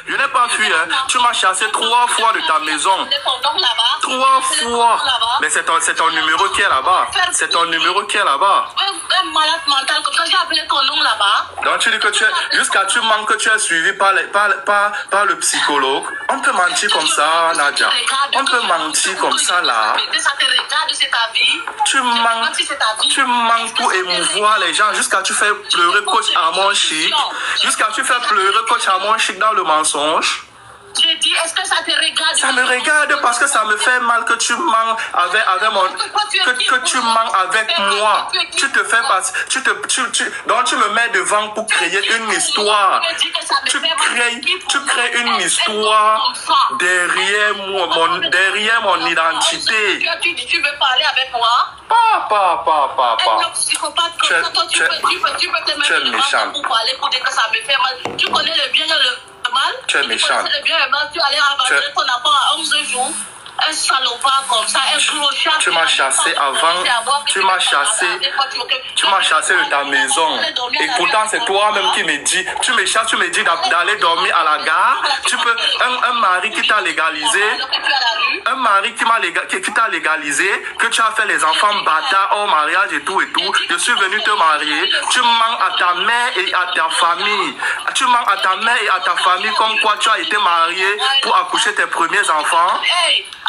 Je n'ai pas fui, hein. Tu m'as chassé 3 fois de ta maison. 3 fois. Mais c'est ton numéro qui est là-bas. C'est ton numéro qui est là-bas. Un malade mental comme ça, j'ai appelé ton nom là-bas. Donc tu dis que jusqu'à tu manques que tu es suivi par le psychologue. On peut mentir comme ça, Nadia. On peut mentir comme ça là. Ça te regarde, c'est ta vie. Tu manques pour émouvoir les gens jusqu'à tu fais pleurer coach Amon Chic. Jusqu'à tu fais pleurer coach Amon Chic dans le mensonge. Je dis, est-ce que ça te regarde? Ça me regarde parce que ça me fait mal que tu mens avec que tu mens avec moi. Tu te fais passer, donc tu me mets devant pour créer une histoire. Tu crées une histoire derrière mon identité. Tu veux parler avec moi? Pas. Tu es méchant. Pour parler, pour dire que ça me fait mal. Tu connais le bien et le mal. Tu es méchant. Tu allais abandonner ton enfant à 11 jours. Un salopard comme ça, un clochard. Tu m'as chassé avant. Tu m'as chassé de ta maison. Et pourtant, c'est toi-même qui me dis. Tu me chasses, tu me dis d'aller dormir à la gare. Tu peux. Un mari qui t'a légalisé. Un mari qui t'a légalisé. Que tu as fait les enfants bâtards au mariage et tout et tout. Je suis venu te marier. Tu mens à ta mère et à ta famille. Tu mens à ta mère et à ta famille comme quoi tu as été marié pour accoucher tes premiers enfants.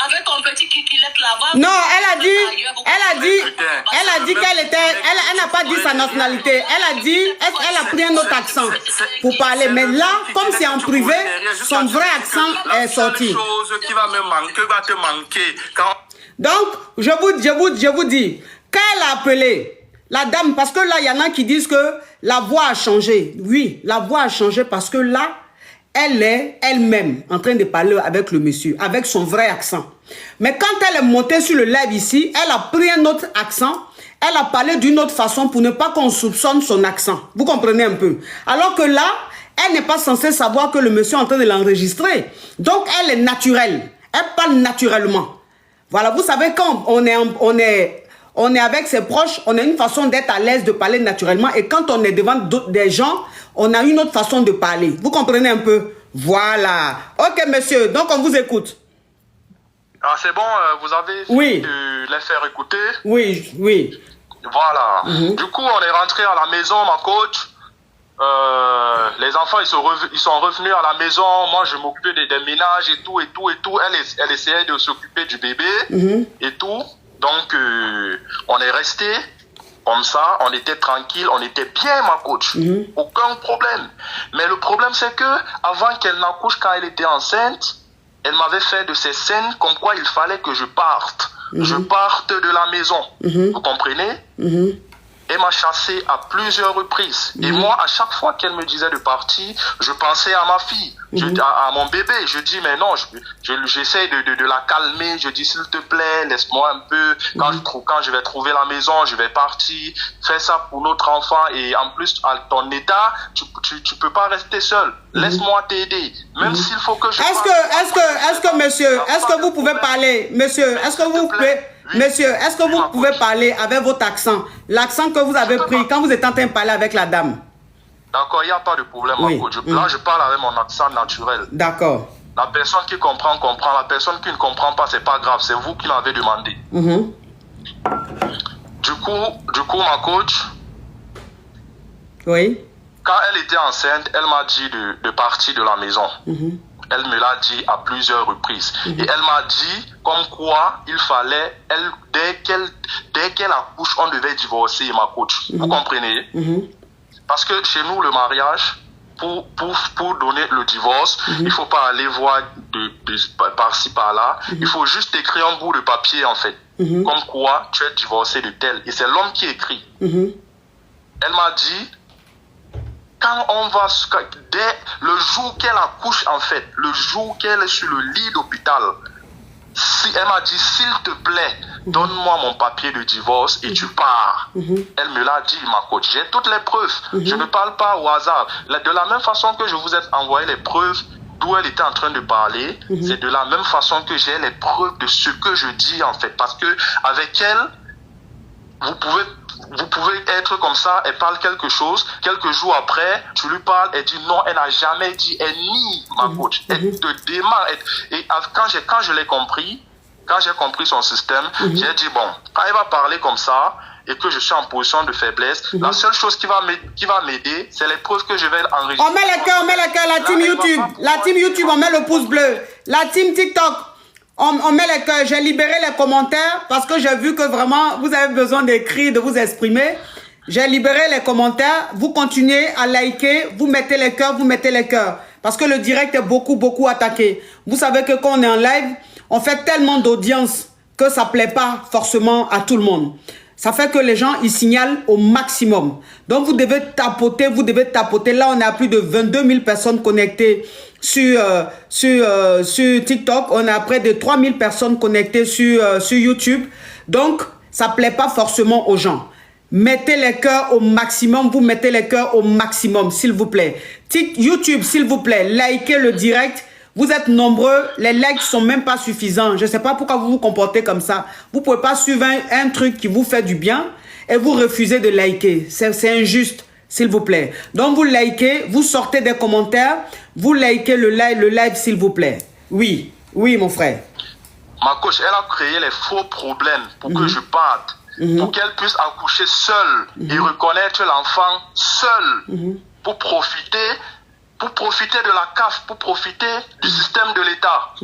Avec ton petit kikilette là-bas. Non, elle a dit qu'elle était, elle n'a pas dit sa nationalité. Elle a dit, elle a pris un autre accent pour parler. Mais là, comme c'est en privé, son vrai accent est sorti. Qui va me manquer, va te manquer. Donc, je vous dis, quand elle a appelé la dame, parce que là, il y en a qui disent que la voix a changé. Oui, la voix a changé parce que là, elle est elle-même en train de parler avec le monsieur, avec son vrai accent. Mais quand elle est montée sur le live ici, elle a pris un autre accent. Elle a parlé d'une autre façon pour ne pas qu'on soupçonne son accent. Vous comprenez un peu? Alors que là, elle n'est pas censée savoir que le monsieur est en train de l'enregistrer. Donc, elle est naturelle. Elle parle naturellement. Voilà, vous savez, quand on est avec ses proches, on a une façon d'être à l'aise, de parler naturellement. Et quand on est devant des gens, on a une autre façon de parler. Vous comprenez un peu? Voilà. Ok, monsieur. Donc, on vous écoute. Ah, c'est bon, vous avez oui. Les faire écouter? Oui. Voilà. Du coup, on est rentré à la maison, ma coach. Les enfants, ils sont revenus à la maison. Moi, je m'occupais des ménages et tout. Elle essayait de s'occuper du bébé et tout. Donc, on est resté comme ça, on était tranquille, on était bien, ma coach. Aucun problème. Mais le problème, c'est que avant qu'elle n'accouche, quand elle était enceinte, elle m'avait fait de ces scènes comme quoi il fallait que je parte. Je parte de la maison. Vous comprenez? Elle m'a chassé à plusieurs reprises. Et moi, à chaque fois qu'elle me disait de partir, je pensais à ma fille, à mon bébé. Je dis, mais non, j'essaie de la calmer. Je dis, s'il te plaît, laisse-moi un peu. Quand je vais trouver la maison, je vais partir. Fais ça pour notre enfant. Et en plus, à ton état, tu peux pas rester seul. Laisse-moi t'aider. Même s'il faut que je... Est-ce que monsieur, est-ce que vous pouvez parler? Monsieur, est-ce que vous pouvez... Monsieur, est-ce que vous pouvez parler avec votre accent? L'accent que vous avez pris quand vous êtes en train de parler avec la dame. D'accord, il n'y a pas de problème. Là, je parle avec mon accent naturel. D'accord. La personne qui comprend, comprend. La personne qui ne comprend pas, c'est pas grave. C'est vous qui l'avez demandé. Du coup, ma coach... Oui. Quand elle était enceinte, elle m'a dit de partir de la maison. Elle me l'a dit à plusieurs reprises. Et elle m'a dit comme quoi il fallait, dès qu'elle accouche, on devait divorcer, ma coach. Vous comprenez? Parce que chez nous, le mariage, pour donner le divorce, il ne faut pas aller voir par-ci, par-là. Il faut juste écrire un bout de papier, en fait. Comme quoi tu es divorcé de tel. Et c'est l'homme qui écrit. Elle m'a dit... Quand on va, dès le jour qu'elle accouche, en fait, le jour qu'elle est sur le lit d'hôpital, elle m'a dit, s'il te plaît, donne-moi mon papier de divorce et tu pars. Elle me l'a dit, ma coach. J'ai toutes les preuves. Je ne parle pas au hasard. De la même façon que je vous ai envoyé les preuves d'où elle était en train de parler, c'est de la même façon que j'ai les preuves de ce que je dis, en fait. Parce que avec elle, vous pouvez vous pouvez être comme ça, elle parle quelque chose, quelques jours après, tu lui parles, elle dit non, elle n'a jamais dit, elle nie, ma coach. Elle te démarre. Et quand je l'ai compris, quand j'ai compris son système, j'ai dit bon, quand elle va parler comme ça, et que je suis en position de faiblesse, la seule chose qui va m'aider, c'est les preuves que je vais enregistrer. On met les cœurs, la team YouTube. La team YouTube, on met le pouce bleu. La team TikTok, on met les cœurs. J'ai libéré les commentaires parce que j'ai vu que vraiment, vous avez besoin d'écrire, de vous exprimer. J'ai libéré les commentaires. Vous continuez à liker, vous mettez les cœurs, vous mettez les cœurs. Parce que le direct est beaucoup attaqué. Vous savez que quand on est en live, on fait tellement d'audience que ça ne plaît pas forcément à tout le monde. Ça fait que les gens, ils signalent au maximum. Donc, vous devez tapoter, Là, on est à plus de 22 000 personnes connectées sur TikTok. On est à près de 3 000 personnes connectées sur YouTube. Donc, ça ne plaît pas forcément aux gens. Mettez les cœurs au maximum. Vous mettez les cœurs au maximum, s'il vous plaît. YouTube, s'il vous plaît, likez le direct. Vous êtes nombreux, les likes ne sont même pas suffisants. Je ne sais pas pourquoi vous vous comportez comme ça. Vous ne pouvez pas suivre un truc qui vous fait du bien et vous refusez de liker. C'est injuste, s'il vous plaît. Donc vous likez, vous sortez des commentaires, vous likez le live s'il vous plaît. Oui, mon frère. Ma coach, elle a créé les faux problèmes pour que je parte, pour qu'elle puisse accoucher seule et reconnaître l'enfant seule pour profiter de la CAF, pour profiter du système de l'État.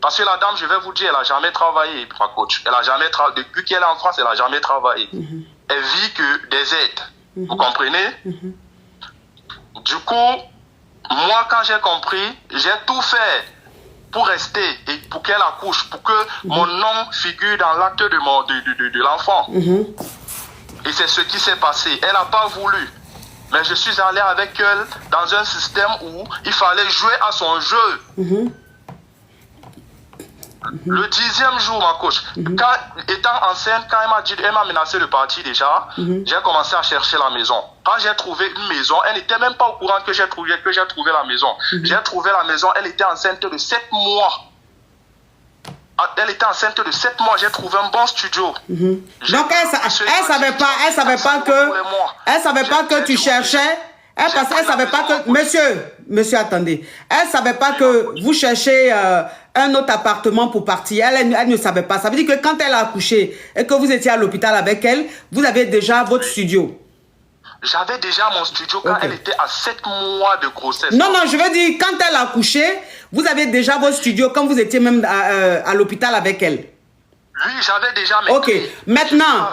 Parce que la dame, je vais vous dire, elle n'a jamais travaillé, ma coach. Elle a jamais travaillé. Depuis qu'elle est en France, elle n'a jamais travaillé. Elle vit que des aides. Vous comprenez? Du coup, moi, quand j'ai compris, j'ai tout fait pour rester et pour qu'elle accouche, pour que mon nom figure dans l'acte de l'enfant. Et c'est ce qui s'est passé. Elle n'a pas voulu. Mais je suis allé avec elle dans un système où il fallait jouer à son jeu. Le 10e jour, ma coach, étant enceinte, quand elle m'a menacé de partir déjà, j'ai commencé à chercher la maison. Quand j'ai trouvé une maison, elle n'était même pas au courant que j'ai trouvé la maison. J'ai trouvé la maison, elle était enceinte de 7 mois. Elle était enceinte de 7 mois, j'ai trouvé un bon studio. Donc elle savait pas que tu cherchais. Elle savait pas que monsieur attendez. Elle savait pas que vous cherchez un autre appartement pour partir. Elle ne savait pas. Ça veut dire que quand elle a accouché et que vous étiez à l'hôpital avec elle, vous avez déjà votre studio. J'avais déjà mon studio quand elle était à 7 mois de grossesse. Non, je veux dire, quand elle a accouché, vous avez déjà votre studio quand vous étiez même à l'hôpital avec elle. Oui, j'avais déjà mes clés. Maintenant,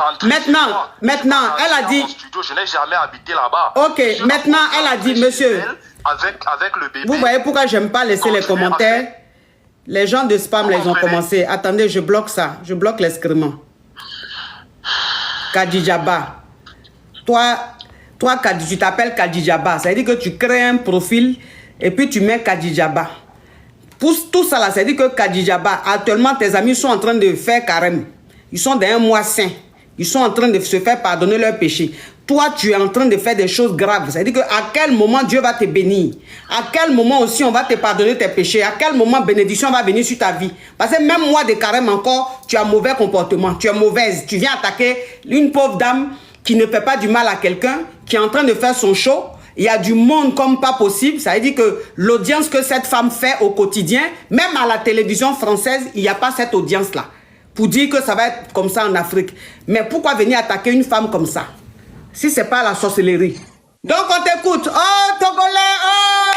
elle a dit... Mon studio, je n'ai jamais habité là-bas. Maintenant, elle a dit, monsieur... Avec le bébé... Vous voyez pourquoi j'aime pas laisser les commentaires? Les gens de spam, ils ont commencé. Attendez, je bloque ça. Je bloque l'excrément. Kadijaba. Toi, tu t'appelles Kadijaba. Ça veut dire que tu crées un profil et puis tu mets Kadijaba. Pour tout ça, là, ça veut dire que Kadijaba, actuellement, tes amis sont en train de faire carême. Ils sont dans un mois saint. Ils sont en train de se faire pardonner leurs péchés. Toi, tu es en train de faire des choses graves. Ça veut dire qu'à quel moment Dieu va te bénir? À quel moment aussi on va te pardonner tes péchés? À quel moment bénédiction va venir sur ta vie? Parce que même moi de carême encore, tu as mauvais comportement. Tu es mauvaise. Tu viens attaquer une pauvre dame qui ne fait pas du mal à quelqu'un, qui est en train de faire son show. Il y a du monde comme pas possible. Ça veut dire que l'audience que cette femme fait au quotidien, même à la télévision française, il n'y a pas cette audience-là. Pour dire que ça va être comme ça en Afrique. Mais pourquoi venir attaquer une femme comme ça? Si ce n'est pas la sorcellerie. Donc on t'écoute. Oh, Togolais, oh,